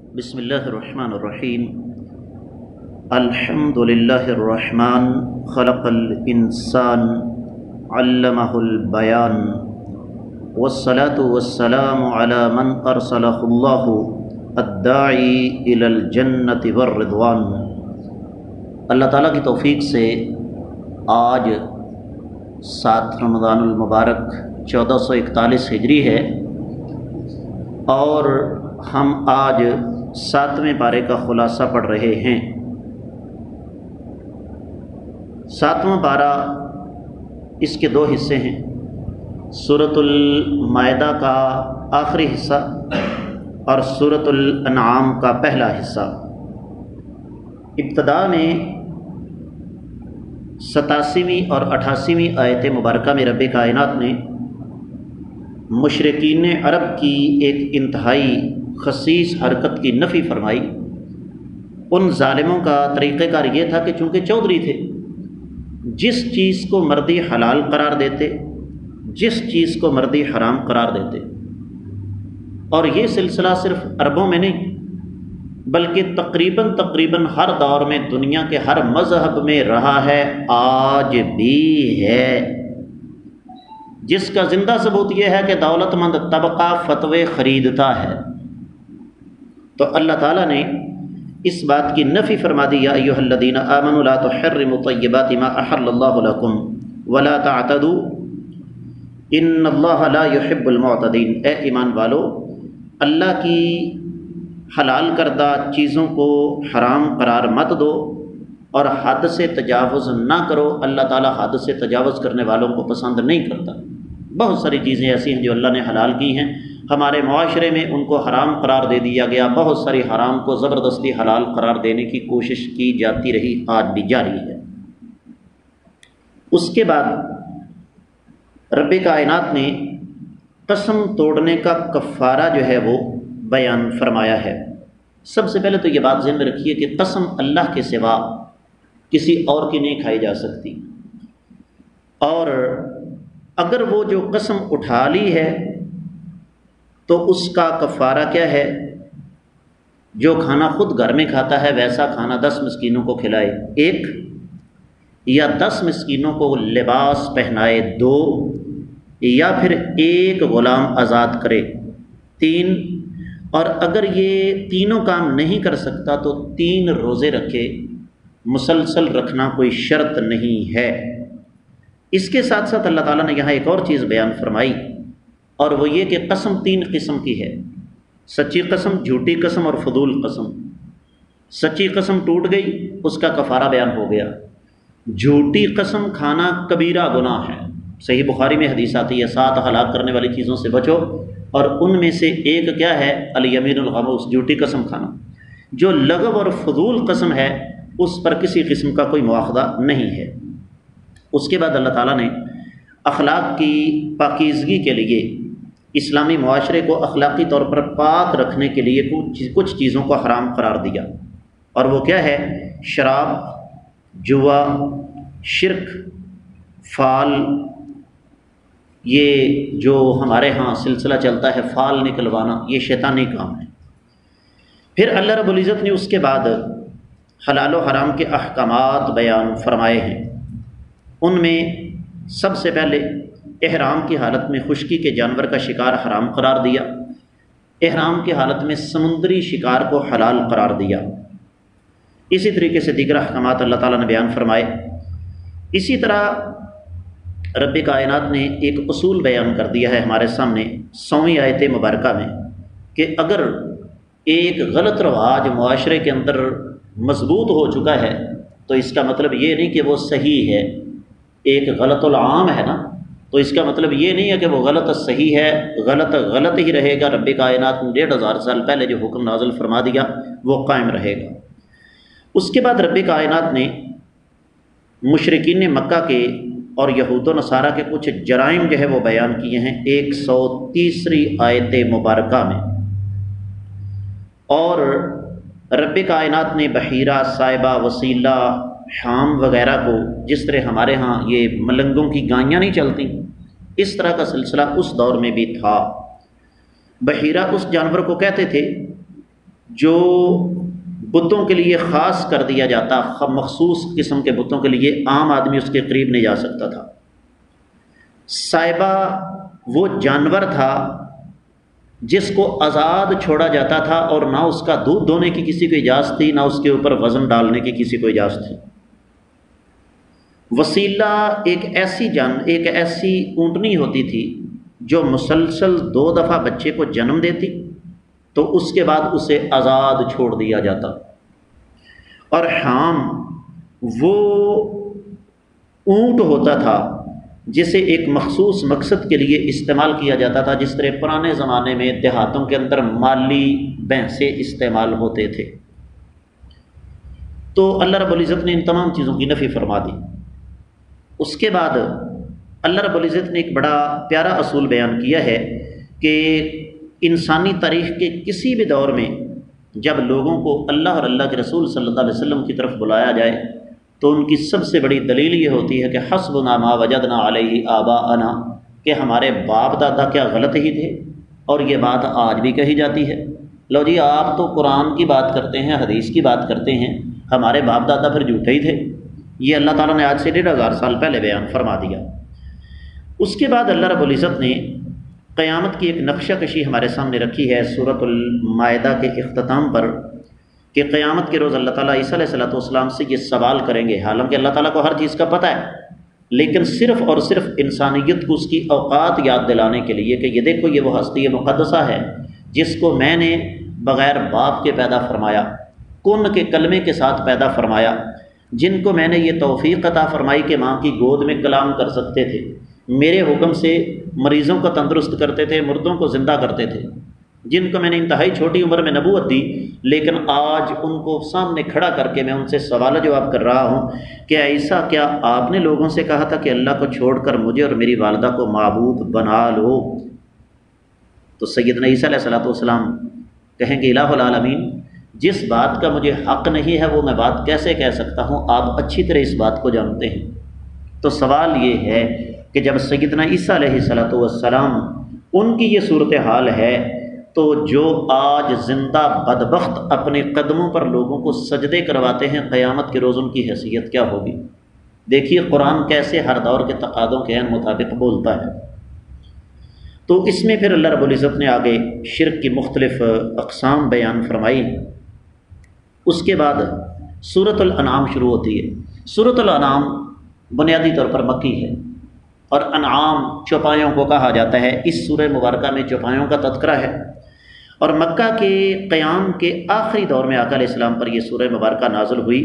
بسم اللہ الرحمن الرحیم الحمد للہ الرحمن خلق الانسان علمہ البیان والصلاة والسلام علی من ارسلہ اللہ الداعی الی الجنة والرضوان۔ اللہ تعالیٰ کی توفیق سے آج 7 رمضان المبارک 1441 ہجری ہے اور ہم آج 7ویں پارے کا خلاصہ پڑھ رہے ہیں۔ 7واں پارہ اس کے 2 حصے ہیں، سورۃ المائدہ کا آخری حصہ اور سورۃ الانعام کا پہلا حصہ۔ ابتدا میں 87ویں اور 88ویں آیت مبارکہ میں رب کائنات نے مشرکین عرب کی ایک انتہائی خسیس حرکت کی نفی فرمائی۔ ان ظالموں کا طریقہ کار یہ تھا کہ چونکہ چودھری تھے، جس چیز کو مردی حلال قرار دیتے، جس چیز کو مردی حرام قرار دیتے، اور یہ سلسلہ صرف عربوں میں نہیں بلکہ تقریباً ہر دور میں دنیا کے ہر مذہب میں رہا ہے، آج بھی ہے، جس کا زندہ ثبوت یہ ہے کہ دولت مند طبقہ فتوے خریدتا ہے۔ تو اللہ تعالیٰ نے اس بات کی نفی فرما دی، یا ایھا الذین آمنوا لا تحرموا طیبات ما احل اللہ لکم ولا تعتدوا ان اللہ لا يحب المعتدین۔ اے ایمان والو، اللہ کی حلال کردہ چیزوں کو حرام قرار مت دو اور حد سے تجاوز نہ کرو، اللہ تعالیٰ حد سے تجاوز کرنے والوں کو پسند نہیں کرتا۔ بہت ساری چیزیں ایسی ہیں جو اللہ نے حلال کی ہیں، ہمارے معاشرے میں ان کو حرام قرار دے دیا گیا، بہت ساری حرام کو زبردستی حلال قرار دینے کی کوشش کی جاتی رہی، آج بھی جاری ہے۔ اس کے بعد رب کائنات نے قسم توڑنے کا کفارہ جو ہے وہ بیان فرمایا ہے۔ سب سے پہلے تو یہ بات ذہن میں رکھیے کہ قسم اللہ کے سوا کسی اور کی نہیں کھائی جا سکتی، اور اگر وہ جو قسم اٹھا لی ہے تو اس کا کفارہ کیا ہے؟ جو کھانا خود گھر میں کھاتا ہے ویسا کھانا 10 مسکینوں کو کھلائے 1، یا 10 مسکینوں کو لباس پہنائے 2، یا پھر 1 غلام آزاد کرے 3، اور اگر یہ تینوں کام نہیں کر سکتا تو 3 روزے رکھے۔ مسلسل رکھنا کوئی شرط نہیں ہے۔ اس کے ساتھ ساتھ اللہ تعالیٰ نے یہاں ایک اور چیز بیان فرمائی، اور وہ یہ کہ قسم 3 قسم کی ہے، سچی قسم، جھوٹی قسم اور فضول قسم۔ سچی قسم ٹوٹ گئی، اس کا کفارہ بیان ہو گیا۔ جھوٹی قسم کھانا کبیرہ گناہ ہے، صحیح بخاری میں حدیث آتی ہے 7 ہلاک کرنے والی چیزوں سے بچو، اور ان میں سے ایک کیا ہے؟ الیمین الغموس، جھوٹی قسم کھانا۔ جو لغو اور فضول قسم ہے اس پر کسی قسم کا کوئی مواخذہ نہیں ہے۔ اس کے بعد اللہ تعالیٰ نے اخلاق کی پاکیزگی کے لیے اسلامی معاشرے کو اخلاقی طور پر پاک رکھنے کے لیے کچھ چیزوں کو حرام قرار دیا، اور وہ کیا ہے؟ شراب، جوا، شرک، فال، یہ جو ہمارے ہاں سلسلہ چلتا ہے فال نکلوانا، یہ شیطانی کام ہے۔ پھر اللہ رب العزت نے اس کے بعد حلال و حرام کے احکامات بیان فرمائے ہیں۔ ان میں سب سے پہلے احرام کی حالت میں خشکی کے جانور کا شکار حرام قرار دیا، احرام کی حالت میں سمندری شکار کو حلال قرار دیا۔ اسی طریقے سے دیگر احکامات اللہ تعالیٰ نے بیان فرمائے۔ اسی طرح رب کائنات نے ایک اصول بیان کر دیا ہے ہمارے سامنے 100ویں آیت مبارکہ میں، کہ اگر ایک غلط رواج معاشرے کے اندر مضبوط ہو چکا ہے تو اس کا مطلب یہ نہیں کہ وہ صحیح ہے۔ ایک غلط العام ہے نا، تو اس کا مطلب یہ نہیں ہے کہ وہ غلط صحیح ہے، غلط ہی رہے گا۔ رب کائنات نے 1500 سال پہلے جو حکم نازل فرما دیا وہ قائم رہے گا۔ اس کے بعد رب کائنات نے مشرکین مکہ کے اور یہود و نصارہ کے کچھ جرائم جو ہے وہ بیان کیے ہیں 130ویں آیت مبارکہ میں، اور رب کائنات نے بحیرہ، صائبہ، وسیلہ، حام وغیرہ کو، جس طرح ہمارے ہاں یہ ملنگوں کی گائیاں نہیں چلتی، اس طرح کا سلسلہ اس دور میں بھی تھا۔ بحیرہ اس جانور کو کہتے تھے جو بتوں کے لیے خاص کر دیا جاتا، مخصوص قسم کے بتوں کے لیے عام آدمی اس کے قریب نہیں جا سکتا تھا۔ صائبہ وہ جانور تھا جس کو آزاد چھوڑا جاتا تھا، اور نہ اس کا دودھ دونے کی کسی کو اجازت تھی، نہ اس کے اوپر وزن ڈالنے کی کسی کو اجازت تھی۔ وسیلہ ایک ایسی اونٹنی ہوتی تھی جو مسلسل 2 دفعہ بچے کو جنم دیتی، تو اس کے بعد اسے آزاد چھوڑ دیا جاتا۔ اور حام وہ اونٹ ہوتا تھا جسے ایک مخصوص مقصد کے لیے استعمال کیا جاتا تھا، جس طرح پرانے زمانے میں دیہاتوں کے اندر مالی بھینسیں استعمال ہوتے تھے۔ تو اللہ رب العزت نے ان تمام چیزوں کی نفی فرما دی۔ اس کے بعد اللہ رب العزت نے ایک بڑا پیارا اصول بیان کیا ہے کہ انسانی تاریخ کے کسی بھی دور میں جب لوگوں کو اللہ اور اللہ کے رسول صلی اللہ علیہ وسلم کی طرف بلایا جائے تو ان کی سب سے بڑی دلیل یہ ہوتی ہے کہ حسبنا ما وجدنا علیہ آباءنا، کہ ہمارے باپ دادا کیا غلط ہی تھے، اور یہ بات آج بھی کہی جاتی ہے۔ لو جی، آپ تو قرآن کی بات کرتے ہیں، حدیث کی بات کرتے ہیں، ہمارے باپ دادا پھر جھوٹے ہی تھے۔ یہ اللہ تعالیٰ نے آج سے 1500 سال پہلے بیان فرما دیا۔ اس کے بعد اللہ رب العزت نے قیامت کی ایک نقشہ کشی ہمارے سامنے رکھی ہے سورۃ المائدہ کے اختتام پر، کہ قیامت کے روز اللہ تعالیٰ عیسیٰ علیہ السلام سے یہ سوال کریں گے۔ حالانکہ اللہ تعالیٰ کو ہر چیز کا پتہ ہے، لیکن صرف اور صرف انسانیت کو اس کی اوقات یاد دلانے کے لیے کہ یہ دیکھو، یہ وہ ہستی مقدسہ ہے جس کو میں نے بغیر باپ کے پیدا فرمایا، کن کے کلمے کے ساتھ پیدا فرمایا، جن کو میں نے یہ توفیق عطا فرمائی کہ ماں کی گود میں کلام کر سکتے تھے، میرے حکم سے مریضوں کو تندرست کرتے تھے، مردوں کو زندہ کرتے تھے، جن کو میں نے انتہائی چھوٹی عمر میں نبوت دی، لیکن آج ان کو سامنے کھڑا کر کے میں ان سے سوال جواب کر رہا ہوں کہ عیسیٰ، کیا آپ نے لوگوں سے کہا تھا کہ اللہ کو چھوڑ کر مجھے اور میری والدہ کو معبود بنا لو؟ تو سیدنا عیسیٰ علیہ السلام کہیں گے الہ العالمین، جس بات کا مجھے حق نہیں ہے وہ میں بات کیسے کہہ سکتا ہوں؟ آپ اچھی طرح اس بات کو جانتے ہیں۔ تو سوال یہ ہے کہ جب سیدنا عیسیٰ علیہ السلام ان کی یہ صورتحال ہے، تو جو آج زندہ بدبخت اپنے قدموں پر لوگوں کو سجدے کرواتے ہیں، قیامت کے روز ان کی حیثیت کیا ہوگی؟ دیکھیے قرآن کیسے ہر دور کے تقاضوں کے عین مطابق بولتا ہے۔ تو اس میں پھر اللہ رب العزت نے آگے شرک کی مختلف اقسام بیان فرمائی۔ اس کے بعد سورۃ الانعام شروع ہوتی ہے۔ سورۃ الانعام بنیادی طور پر مکی ہے، اور انعام چوپایوں کو کہا جاتا ہے۔ اس سورہ مبارکہ میں چوپایوں کا تذکرہ ہے، اور مکہ کے قیام کے آخری دور میں آقا علیہ السلام پر یہ سورہ مبارکہ نازل ہوئی۔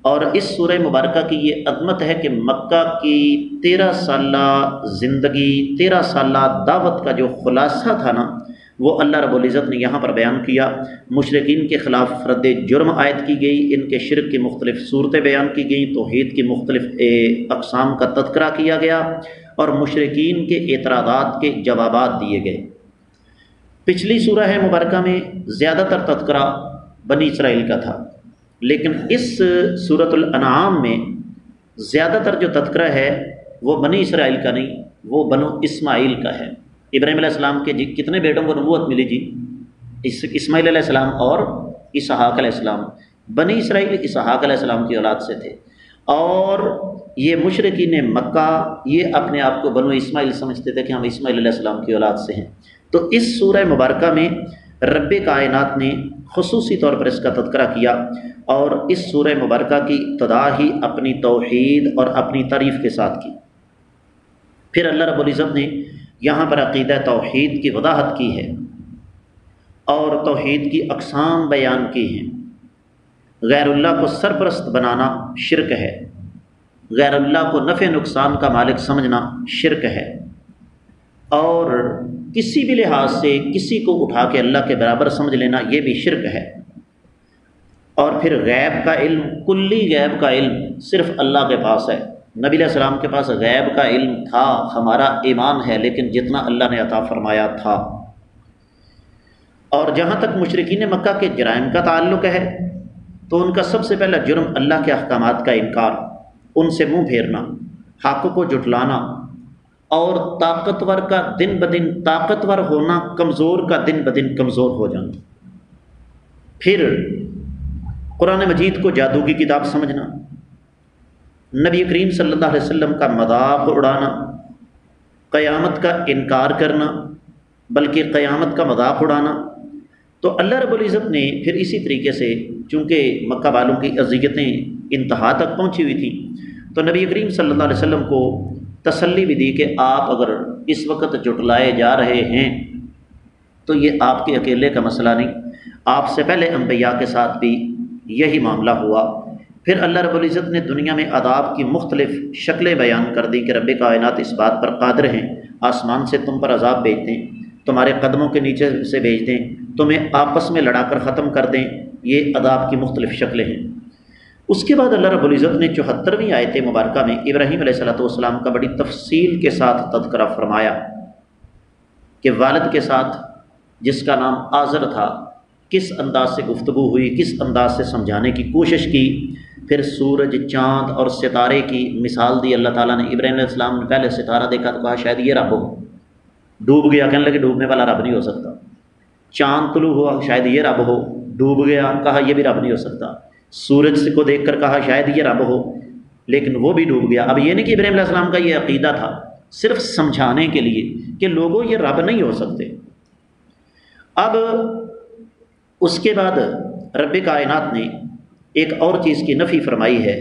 اور اس سورہ مبارکہ کی یہ عظمت ہے کہ مکہ کی 13 سالہ زندگی، 13 سالہ دعوت کا جو خلاصہ تھا نا، وہ اللہ رب العزت نے یہاں پر بیان کیا۔ مشرکین کے خلاف رد جرم عائد کی گئی، ان کے شرک کی مختلف صورتیں بیان کی گئیں، توحید کی مختلف اقسام کا تذکرہ کیا گیا، اور مشرکین کے اعتراضات کے جوابات دیے گئے۔ پچھلی سورہ مبارکہ میں زیادہ تر تذکرہ بنی اسرائیل کا تھا، لیکن اس سورۃ الانعام میں زیادہ تر جو تذکرہ ہے وہ بنی اسرائیل کا نہیں، وہ بنو اسماعیل کا ہے۔ ابراہیم علیہ السلام کے کتنے بیٹوں کو نبوت ملی جی؟ اسماعیل علیہ السلام اور اسحاق علیہ السلام۔ بنی اسرائیل اسحاق علیہ السلام کی اولاد سے تھے، اور یہ مشرکین مکہ یہ اپنے آپ کو بنو اسماعیل سمجھتے تھے کہ ہم اسماعیل علیہ السلام کی اولاد سے ہیں۔ تو اس سورہ مبارکہ میں رب کائنات نے خصوصی طور پر اس کا تذکرہ کیا، اور اس سورہ مبارکہ کی ابتدا ہی اپنی توحید اور اپنی تعریف کے ساتھ کی۔ پھر اللہ رب العزت نے یہاں پر عقیدہ توحید کی وضاحت کی ہے، اور توحید کی اقسام بیان کی ہیں۔ غیر اللہ کو سرپرست بنانا شرک ہے، غیر اللہ کو نفع نقصان کا مالک سمجھنا شرک ہے، اور کسی بھی لحاظ سے کسی کو اٹھا کے اللہ کے برابر سمجھ لینا یہ بھی شرک ہے۔ اور پھر غیب کا علم، کلی غیب کا علم صرف اللہ کے پاس ہے۔ نبی علیہ السلام کے پاس غیب کا علم تھا، ہمارا ایمان ہے، لیکن جتنا اللہ نے عطا فرمایا تھا۔ اور جہاں تک مشرکین مکہ کے جرائم کا تعلق ہے، تو ان کا سب سے پہلا جرم اللہ کے احکامات کا انکار، ان سے منہ پھیرنا، حق کو جھٹلانا، اور طاقتور کا دن بدن طاقتور ہونا، کمزور کا دن بدن کمزور ہو جانا۔ پھر قرآن مجید کو جادو کی کتاب سمجھنا، نبی کریم صلی اللہ علیہ وسلم کا مذاق اڑانا، قیامت کا انکار کرنا بلکہ قیامت کا مذاق اڑانا۔ تو اللہ رب العزت نے پھر اسی طریقے سے، چونکہ مکہ والوں کی اذیتیں انتہا تک پہنچی ہوئی تھیں، تو نبی کریم صلی اللہ علیہ وسلم کو تسلی بھی دی کہ آپ اگر اس وقت جھٹلائے جا رہے ہیں تو یہ آپ کے اکیلے کا مسئلہ نہیں، آپ سے پہلے انبیاء کے ساتھ بھی یہی معاملہ ہوا۔ پھر اللہ رب العزت نے دنیا میں عذاب کی مختلف شکلیں بیان کر دی کہ رب کائنات اس بات پر قادر ہیں، آسمان سے تم پر عذاب بھیج دیں، تمہارے قدموں کے نیچے سے بھیج دیں، تمہیں آپس میں لڑا کر ختم کر دیں۔ یہ عذاب کی مختلف شکلیں ہیں۔ اس کے بعد اللہ رب العزت نے 74ویں آیت مبارکہ میں ابراہیم علیہ السلام کا بڑی تفصیل کے ساتھ تذکرہ فرمایا کہ والد کے ساتھ جس کا نام آزر تھا کس انداز سے گفتگو ہوئی، کس انداز سے سمجھانے کی کوشش کی۔ پھر سورج، چاند اور ستارے کی مثال دی اللہ تعالیٰ نے۔ ابراہیم علیہ السلام نے پہلے ستارہ دیکھا تو کہا شاید یہ رب ہو، ڈوب گیا، کہنے لگے ڈوبنے والا رب نہیں ہو سکتا۔ چاند طلوع ہوا، شاید یہ رب ہو، ڈوب گیا، کہا یہ بھی رب نہیں ہو سکتا۔ سورج کو دیکھ کر کہا شاید یہ رب ہو، لیکن وہ بھی ڈوب گیا۔ اب یہ نہیں کہ ابراہیم علیہ السلام کا یہ عقیدہ تھا، صرف سمجھانے کے لیے کہ لوگوں یہ رب نہیں ہو سکتے۔ اب اس کے بعد رب کائنات نے ایک اور چیز کی نفی فرمائی ہے،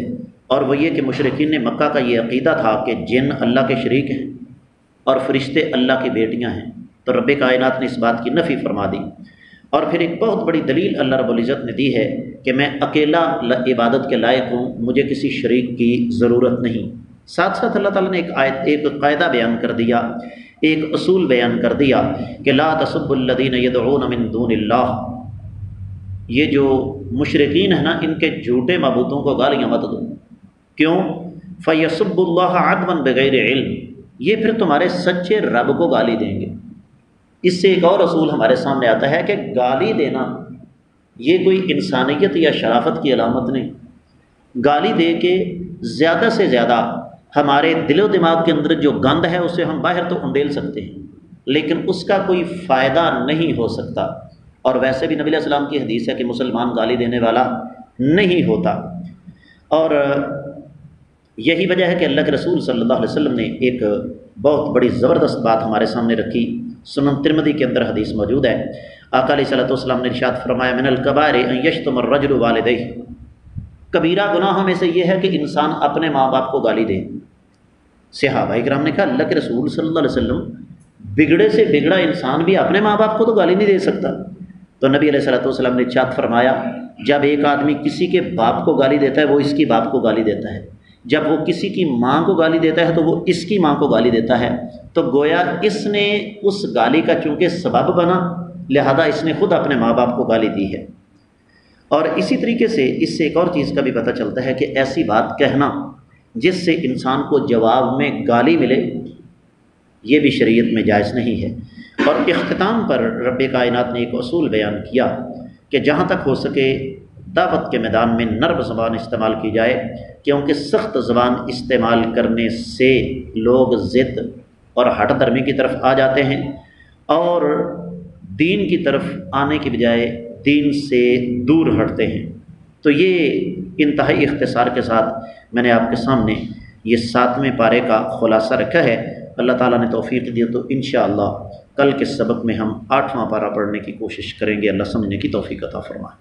اور وہ یہ کہ مشرکین مکہ کا یہ عقیدہ تھا کہ جن اللہ کے شریک ہیں اور فرشتے اللہ کی بیٹیاں ہیں، تو رب کائنات نے اس بات کی نفی فرما دی۔ اور پھر ایک بہت بڑی دلیل اللہ رب العزت نے دی ہے کہ میں اکیلا عبادت کے لائق ہوں، مجھے کسی شریک کی ضرورت نہیں۔ ساتھ ساتھ اللہ تعالیٰ نے ایک قاعدہ بیان کر دیا، ایک اصول بیان کر دیا کہ لا تسبوا الذین یدعون من دون اللہ، یہ جو مشرکین ہیں نا، ان کے جھوٹے معبودوں کو گالیاں مت دو۔ کیوں؟ فَيَسُبُّ اللَّهَ عَدْوًا بِغَيْرِ عِلْمٍ، یہ پھر تمہارے سچے رب کو گالی دیں گے۔ اس سے ایک اور اصول ہمارے سامنے آتا ہے کہ گالی دینا یہ کوئی انسانیت یا شرافت کی علامت نہیں۔ گالی دے کے زیادہ سے زیادہ ہمارے دل و دماغ کے اندر جو گند ہے اسے ہم باہر تو انڈیل سکتے ہیں، لیکن اس کا کوئی فائدہ نہیں ہو سکتا۔ اور ویسے بھی نبی علیہ السلام کی حدیث ہے کہ مسلمان گالی دینے والا نہیں ہوتا۔ اور یہی وجہ ہے کہ اللہ کے رسول صلی اللہ علیہ وسلم نے ایک بہت بڑی زبردست بات ہمارے سامنے رکھی۔ سنن ترمذی کے اندر حدیث موجود ہے، آقا علیہ الصلوۃ والسلام نے ارشاد فرمایا من الکبائر ان یشتم الرجل والدیہ، کبیرہ گناہوں میں سے یہ ہے کہ انسان اپنے ماں باپ کو گالی دے۔ صحابہ کرام نے کہا اللہ کے رسول صلی اللہ علیہ وسلم، بگڑے سے بگڑا انسان بھی اپنے ماں باپ کو تو گالی نہیں دے سکتا۔ تو نبی علیہ الصلوۃ والسلام نے ارشاد فرمایا جب ایک آدمی کسی کے باپ کو گالی دیتا ہے وہ اس کی باپ کو گالی دیتا ہے، جب وہ کسی کی ماں کو گالی دیتا ہے تو وہ اس کی ماں کو گالی دیتا ہے۔ تو گویا اس نے اس گالی کا چونکہ سبب بنا، لہذا اس نے خود اپنے ماں باپ کو گالی دی ہے۔ اور اسی طریقے سے اس سے ایک اور چیز کا بھی پتہ چلتا ہے کہ ایسی بات کہنا جس سے انسان کو جواب میں گالی ملے، یہ بھی شریعت میں جائز نہیں ہے۔ اور اختتام پر رب کائنات نے ایک اصول بیان کیا کہ جہاں تک ہو سکے دعوت کے میدان میں نرم زبان استعمال کی جائے، کیونکہ سخت زبان استعمال کرنے سے لوگ ضد اور ہٹ درمی کی طرف آ جاتے ہیں، اور دین کی طرف آنے کی بجائے دین سے دور ہٹتے ہیں۔ تو یہ انتہائی اختصار کے ساتھ میں نے آپ کے سامنے یہ 7ویں پارے کا خلاصہ رکھا ہے۔ اللہ تعالیٰ نے توفیق دی تو انشاءاللہ کل کے سبق میں ہم 8واں پارہ پڑھنے کی کوشش کریں گے۔ اللہ سمجھنے کی توفیق عطا فرمائے۔